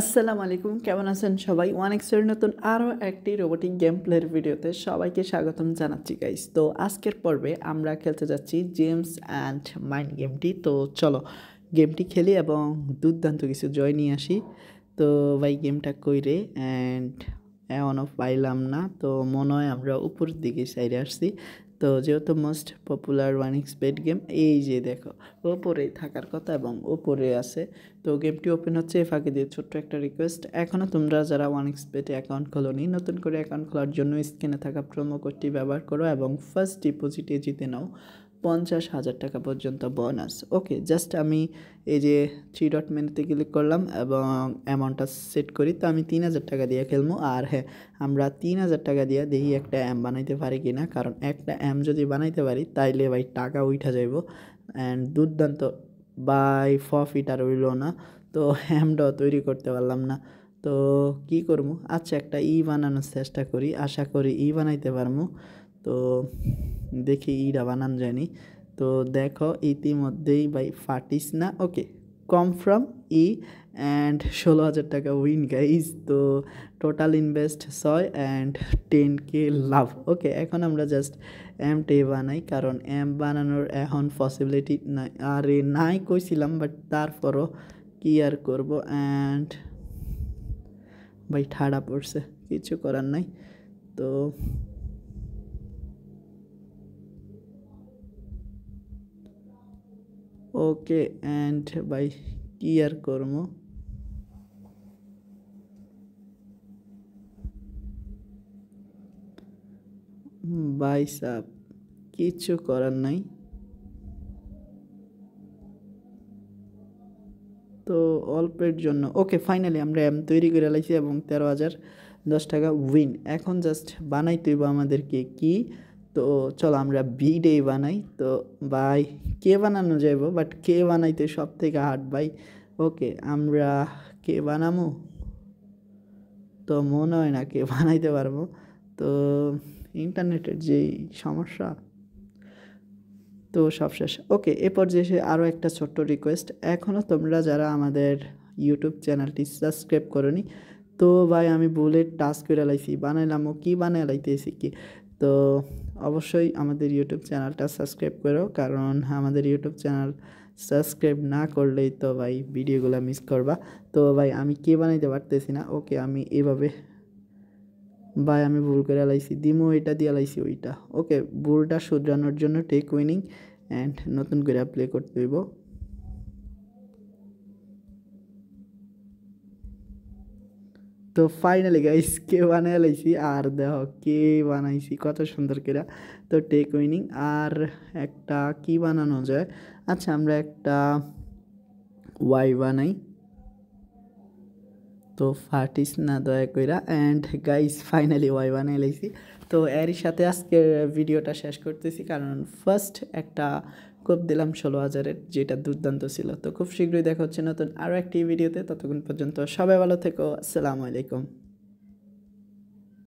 আসসালামু আলাইকুম, কেমন আছেন সবাই? ওয়ানেক্সের নতুন আরও একটি রোবোটিক গেম প্লের ভিডিওতে সবাইকে স্বাগতম জানাচ্ছি গাইস। তো আজকের পর্বে আমরা খেলতে যাচ্ছি জেমস অ্যান্ড মাইন্ড গেমটি। তো চলো গেমটি খেলি এবং দুর্দান্ত কিছু জয় নিয়ে আসি। তো ভাই গেমটা কইরে অ্যান্ড এমনও পাইলাম না, তো মনে হয় আমরা উপরের দিকে সাইডে আসছি। তো যেহেতু মোস্ট পপুলার ওয়ানেক্স গেম, এই যে দেখো ওপরেই থাকার কথা এবং ওপরে আছে। তো গেমটি ওপেন হচ্ছে, ফাঁকে দিয়ে ছোট্ট একটা রিকোয়েস্ট, এখনও তোমরা যারা ওয়ানেক্সপেটে অ্যাকাউন্ট খোলোনি, নতুন করে অ্যাকাউন্ট খোলার জন্য স্ক্রিনে থাকা প্রোমো কোডটি ব্যবহার করো এবং ফার্স্ট ডিপোজিটে জিতে নাও 50,000 টাকা পর্যন্ত বোনাস। ওকে, জাস্ট আমি এই যে 3 ডট মেনুতে ক্লিক করলাম এবং অ্যামাউন্টটা সেট করি। তো আমি 3,000 টাকা দিয়ে খেলবো। আর হ্যাঁ, আমরা 3,000 টাকা দিয়ে দেখি একটা অ্যাম বানাইতে পারি কি না, কারণ একটা অ্যাম যদি বানাইতে পারি তাইলে ভাই টাকা উঠা যাইব অ্যান্ড দুর্দান্ত বাই প্রফিট আর হইল না। তো হ্যামটাও তৈরি করতে পারলাম না, তো কি করবো? আচ্ছা, একটা বানানোর চেষ্টা করি, আশা করি বানাইতে পারবো। তো দেখি ইটা বানান যায়নি। তো দেখো ইতিমধ্যেই ভাই ফাটিস না। ওকে, কম ফ্রম অ্যান্ড 16,000 টাকা উইন গাইজ। তো টোটাল ইনভেস্ট 6 অ্যান্ড 10K লাভ। ওকে, এখন আমরা জাস্ট অ্যামটাই বানাই, কারণ অ্যাম বানানোর এখন পসিবিলিটি নাই। আরে নাই কইছিলাম, বাট তারপরও কি আর করবো। অ্যান্ড ভাই ঠাড়া পড়ছে, কিছু করার নাই। তো ওকে, অ্যান্ড ভাই কি আর করবো, ভাই সাহ কিচ্ছু করার নাই। তো অল্পের জন্য ওকে, ফাইনালি আমরা অ্যাম তৈরি করে লাইছি এবং 13,010 টাকা উইন। এখন জাস্ট বানাই তৈব আমাদেরকে কি। তো চলো আমরা বিডে বানাই। তো ভাই কে বানানো যাইব, বাট কে বানাইতে সব থেকে হার্ড ভাই। ওকে, আমরা কে বানামো, তো মনে হয় না কে বানাইতে পারবো। তো ইন্টারনেটের যেই সমস্যা, তো সব শেষ। ওকে, এ পর্যায়ে এসে আরও একটা ছোট্ট রিকোয়েস্ট, এখনও তোমরা যারা আমাদের ইউটিউব চ্যানেলটি সাবস্ক্রাইব করোনি, তো ভাই আমি বুলেট টাচ করে লাইছি, বানাইলামও কি বানাই লাইতেছি কি। তো অবশ্যই আমাদের ইউটিউব চ্যানেলটা সাবস্ক্রাইব করো, কারণ আমাদের ইউটিউব চ্যানেল সাবস্ক্রাইব না করলেই তো ভাই ভিডিওগুলো মিস করবা। তো ভাই আমি কে বানাইতে পারতেছি না। ওকে, আমি এভাবে, ভাই আমি ভুল করে লাইছি, দিমো এটা দিয়ে লাইছি ওইটা। ওকে, ভুলটা শুধরানোর জন্য টেক উইনিং অ্যান্ড নতুন করে প্লে করতে হইব। তো ফাইনালি গাইস কে বানাই লাইছি, আর দেখো কে বানাইছি কত সুন্দর করে। তো টেক উইনিং। আর একটা কি বানানো যায়, আচ্ছা আমরা একটা ওয়াই বানাই। তো ফাটিস না দয়া কইরা। অ্যান্ড গাইস ফাইনালি ওয়াই বানিয়ে লাইছি। তো এরই সাথে আজকের ভিডিওটা শেষ করতেছি, কারণ ফার্স্ট একটা কোপ দিলাম 16,000-এর, যেটা দুর্দান্ত ছিল। তো খুব শীঘ্রই দেখা হচ্ছে নতুন আরও একটি ভিডিওতে। ততক্ষণ পর্যন্ত সবাই ভালো থেকো। আসসালামু আলাইকুম।